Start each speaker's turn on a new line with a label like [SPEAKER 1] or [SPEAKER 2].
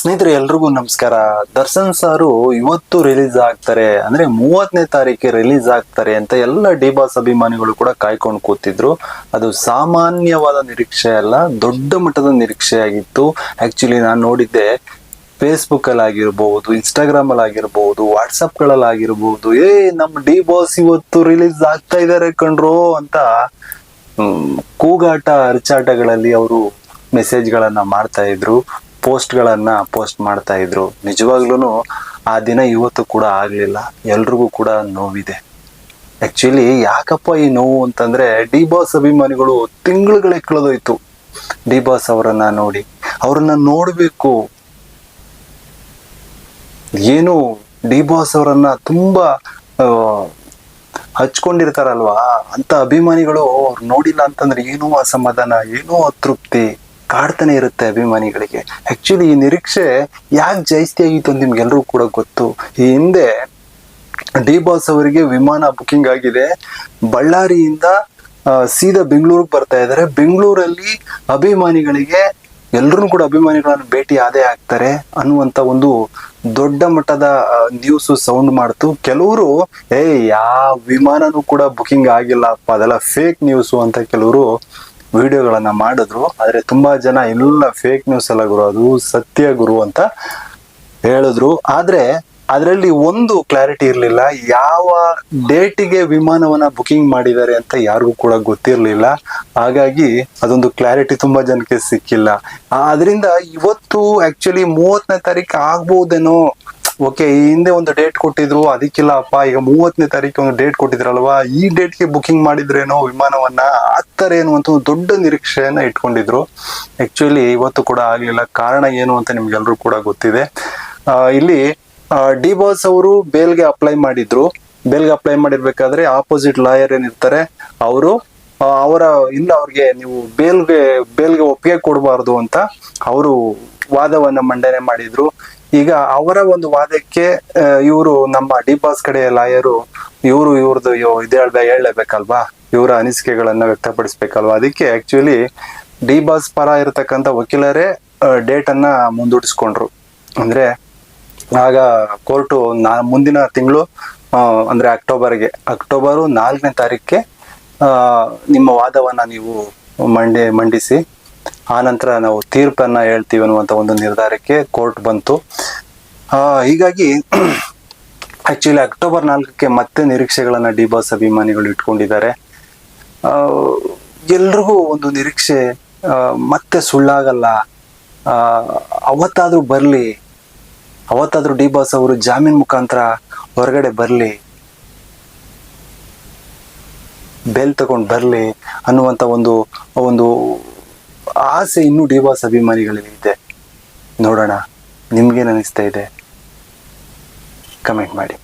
[SPEAKER 1] ಸ್ನೇಹಿತರೆ ಎಲ್ರಿಗೂ ನಮಸ್ಕಾರ. ದರ್ಶನ್ ಸಾರು ಇವತ್ತು ರಿಲೀಸ್ ಆಗ್ತಾರೆ ಅಂದ್ರೆ 30ನೇ ತಾರೀಕಿಗೆ ರಿಲೀಸ್ ಆಗ್ತಾರೆ ಅಂತ ಎಲ್ಲ ಡಿ ಬಾಸ್ ಅಭಿಮಾನಿಗಳು ಕೂಡ ಕಾಯ್ಕೊಂಡು ಕೂತಿದ್ರು. ಅದು ಸಾಮಾನ್ಯವಾದ ನಿರೀಕ್ಷೆ ಅಲ್ಲ, ದೊಡ್ಡ ಮಟ್ಟದ ನಿರೀಕ್ಷೆ ಆಗಿತ್ತು. ಆಕ್ಚುಲಿ ನಾನು ನೋಡಿದ್ದೆ, ಫೇಸ್ಬುಕ್ ಅಲ್ಲಿ ಆಗಿರ್ಬಹುದು, ಇನ್ಸ್ಟಾಗ್ರಾಮ್ ಅಲ್ಲಿ ಆಗಿರ್ಬಹುದು, ವಾಟ್ಸಪ್ ಗಳಲ್ಲಿ ಆಗಿರ್ಬಹುದು, ನಮ್ಮ ಡಿ ಬಾಸ್ ಇವತ್ತು ರಿಲೀಸ್ ಆಗ್ತಾ ಇದಾರೆ ಕಣ್ರೋ ಅಂತ ಕೂಗಾಟ ಅರಚಾಟಗಳಲ್ಲಿ ಅವರು ಮೆಸೇಜ್ ಗಳನ್ನ ಮಾಡ್ತಾ ಇದ್ರು, ಪೋಸ್ಟ್ ಗಳನ್ನ ಪೋಸ್ಟ್ ಮಾಡ್ತಾ ಇದ್ರು. ನಿಜವಾಗ್ಲೂ ಆ ದಿನ ಇವತ್ತು ಕೂಡ ಆಗ್ಲಿಲ್ಲ. ಎಲ್ರಿಗೂ ಕೂಡ ನೋವಿದೆ. ಆಕ್ಚುಲಿ ಯಾಕಪ್ಪ ಈ ನೋವು ಅಂತಂದ್ರೆ, ಡಿ ಬಾಸ್ ಅಭಿಮಾನಿಗಳು ತಿಂಗಳುಗಳೇ ಕಳೆದೋಯ್ತು ಡಿ ಬಾಸ್ ಅವರನ್ನ ನೋಡಿ. ಅವ್ರನ್ನ ನೋಡ್ಬೇಕು, ಏನು ಡಿ ಬಾಸ್ ಅವರನ್ನ ತುಂಬಾ ಹಚ್ಕೊಂಡಿರ್ತಾರಲ್ವಾ ಅಂತ ಅಭಿಮಾನಿಗಳು ಅವ್ರು ನೋಡಿಲ್ಲ ಅಂತಂದ್ರೆ ಏನೋ ಅಸಮಾಧಾನ, ಏನೋ ಅತೃಪ್ತಿ ಕಾಡ್ತಾನೆ ಇರುತ್ತೆ ಅಭಿಮಾನಿಗಳಿಗೆ. ಆಕ್ಚುಲಿ ಈ ನಿರೀಕ್ಷೆ ಯಾಕೆ ಜಾಸ್ತಿ ಆಗಿತ್ತು ಅಂತ ನಿಮ್ಗೆಲ್ರಿಗೂ ಕೂಡ ಗೊತ್ತು. ಈ ಹಿಂದೆ ಡಿ ಬಾಸ್ ಅವರಿಗೆ ವಿಮಾನ ಬುಕಿಂಗ್ ಆಗಿದೆ, ಬಳ್ಳಾರಿಯಿಂದ ಸೀದಾ ಬೆಂಗಳೂರಿಗೆ ಬರ್ತಾ ಇದ್ದಾರೆ. ಬೆಂಗಳೂರಲ್ಲಿ ಅಭಿಮಾನಿಗಳಿಗೆ ಎಲ್ರೂ ಕೂಡ ಅಭಿಮಾನಿಗಳನ್ನು ಭೇಟಿ ಆದೇ ಆಗ್ತಾರೆ ಅನ್ನುವಂತ ಒಂದು ದೊಡ್ಡ ಮಟ್ಟದ ನ್ಯೂಸ್ ಸೌಂಡ್ ಮಾಡ್ತು. ಕೆಲವರು ಯಾವ ವಿಮಾನನೂ ಕೂಡ ಬುಕಿಂಗ್ ಆಗಿಲ್ಲಪ್ಪ, ಅದೆಲ್ಲ ಫೇಕ್ ನ್ಯೂಸ್ ಅಂತ ಕೆಲವರು ವಿಡಿಯೋಗಳನ್ನ ಮಾಡಿದ್ರು. ಆದ್ರೆ ತುಂಬಾ ಜನ ಇಲ್ಲ, ಫೇಕ್ ನ್ಯೂಸ್ ಅಲ್ಲ ಗುರು, ಅದು ಸತ್ಯ ಗುರು ಅಂತ ಹೇಳಿದ್ರು. ಆದ್ರೆ ಅದರಲ್ಲಿ ಒಂದು ಕ್ಲಾರಿಟಿ ಇರ್ಲಿಲ್ಲ, ಯಾವ ಡೇಟಿಗೆ ವಿಮಾನವನ್ನ ಬುಕಿಂಗ್ ಮಾಡಿದ್ದಾರೆ ಅಂತ ಯಾರಿಗೂ ಕೂಡ ಗೊತ್ತಿರ್ಲಿಲ್ಲ. ಹಾಗಾಗಿ ಅದೊಂದು ಕ್ಲಾರಿಟಿ ತುಂಬಾ ಜನಕ್ಕೆ ಸಿಕ್ಕಿಲ್ಲ. ಅದರಿಂದ ಇವತ್ತು ಆಕ್ಚುಲಿ 30ನೇ ತಾರೀಕು ಆಗ್ಬಹುದೇನೋ. ಓಕೆ, ಈ ಹಿಂದೆ ಒಂದು ಡೇಟ್ ಕೊಟ್ಟಿದ್ರು, ಅದಕ್ಕಿಲ್ಲ ಅಪ್ಪ, ಈಗ 30ನೇ ತಾರೀಕು ಒಂದು ಡೇಟ್ ಕೊಟ್ಟಿದ್ರಲ್ವಾ, ಈ ಡೇಟ್ಗೆ ಬುಕಿಂಗ್ ಮಾಡಿದ್ರೇನೋ ವಿಮಾನವನ್ನ, ಆಗ್ತಾರೇನು ಅಂತ ಒಂದು ದೊಡ್ಡ ನಿರೀಕ್ಷೆಯನ್ನ ಇಟ್ಕೊಂಡಿದ್ರು. ಆಕ್ಚುಲಿ ಇವತ್ತು ಕೂಡ ಆಗ್ಲಿಲ್ಲ. ಕಾರಣ ಏನು ಅಂತ ನಿಮ್ಗೆಲ್ರೂ ಕೂಡ ಗೊತ್ತಿದೆ. ಇಲ್ಲಿ ಡಿ ಬಾಸ್ ಅವರು ಬೇಲ್ಗೆ ಅಪ್ಲೈ ಮಾಡಿದ್ರು. ಬೇಲ್ಗೆ ಅಪ್ಲೈ ಮಾಡಿರ್ಬೇಕಾದ್ರೆ ಆಪೋಸಿಟ್ ಲಾಯರ್ ಏನಿರ್ತಾರೆ ಅವರು ಅವ್ರಿಗೆ ನೀವು ಬೇಲ್ಗೆ ಒಪ್ಪಿಗೆ ಕೊಡಬಾರ್ದು ಅಂತ ಅವರು ವಾದವನ್ನ ಮಂಡನೆ ಮಾಡಿದ್ರು. ಈಗ ಅವರ ಒಂದು ವಾದಕ್ಕೆ ಇವರು ನಮ್ಮ ಡಿ ಬಾಸ್ ಕಡೆ ಲಾಯರು ಇವ್ರದ್ದು ಹೇಳಲೇಬೇಕಲ್ವಾ, ಇವರ ಅನಿಸಿಕೆಗಳನ್ನ ವ್ಯಕ್ತಪಡಿಸ್ಬೇಕಲ್ವಾ. ಅದಕ್ಕೆ ಆಕ್ಚುಲಿ ಡಿ ಬಾಸ್ ಪರ ಇರತಕ್ಕಂತ ವಕೀಲರೇ ಡೇಟ್ ಅನ್ನ ಮುಂದೂಡಿಸ್ಕೊಂಡ್ರು. ಅಂದ್ರೆ ಆಗ ಕೋರ್ಟು ಮುಂದಿನ ತಿಂಗಳು ಅಂದ್ರೆ ಅಕ್ಟೋಬರ್ 4ನೇ ತಾರೀಕಿಗೆ ನಿಮ್ಮ ವಾದವನ್ನ ನೀವು ಮಂಡಿಸಿ, ಆ ನಂತರ ನಾವು ತೀರ್ಪನ್ನ ಹೇಳ್ತೀವಿ ಅನ್ನುವಂತ ಒಂದು ನಿರ್ಧಾರಕ್ಕೆ ಕೋರ್ಟ್ ಬಂತು. ಹೀಗಾಗಿ ಆಕ್ಚುಲಿ ಅಕ್ಟೋಬರ್ 4ಕ್ಕೆ ಮತ್ತೆ ನಿರೀಕ್ಷೆಗಳನ್ನ ಡಿ ಬಾಸ್ ಅಭಿಮಾನಿಗಳು ಇಟ್ಕೊಂಡಿದ್ದಾರೆ. ಎಲ್ರಿಗೂ ಒಂದು ನಿರೀಕ್ಷೆ ಮತ್ತೆ ಸುಳ್ಳಾಗಲ್ಲ, ಅವತ್ತಾದ್ರೂ ಡಿ ಬಾಸ್ ಅವರು ಜಾಮೀನ್ ಮುಖಾಂತರ ಹೊರಗಡೆ ಬರ್ಲಿ, ಬೇಲ್ ತಗೊಂಡ್ ಬರ್ಲಿ ಅನ್ನುವಂತ ಒಂದು ಆಸೆ ಇನ್ನೂ ಡಿ ಬಾಸ್ ಅಭಿಮಾನಿಗಳಲ್ಲಿ ಇದೆ. ನೋಡೋಣ, ನಿಮ್ಗೇನ್ ಅನಿಸ್ತಾ ಇದೆ, ಕಮೆಂಟ್ ಮಾಡಿ.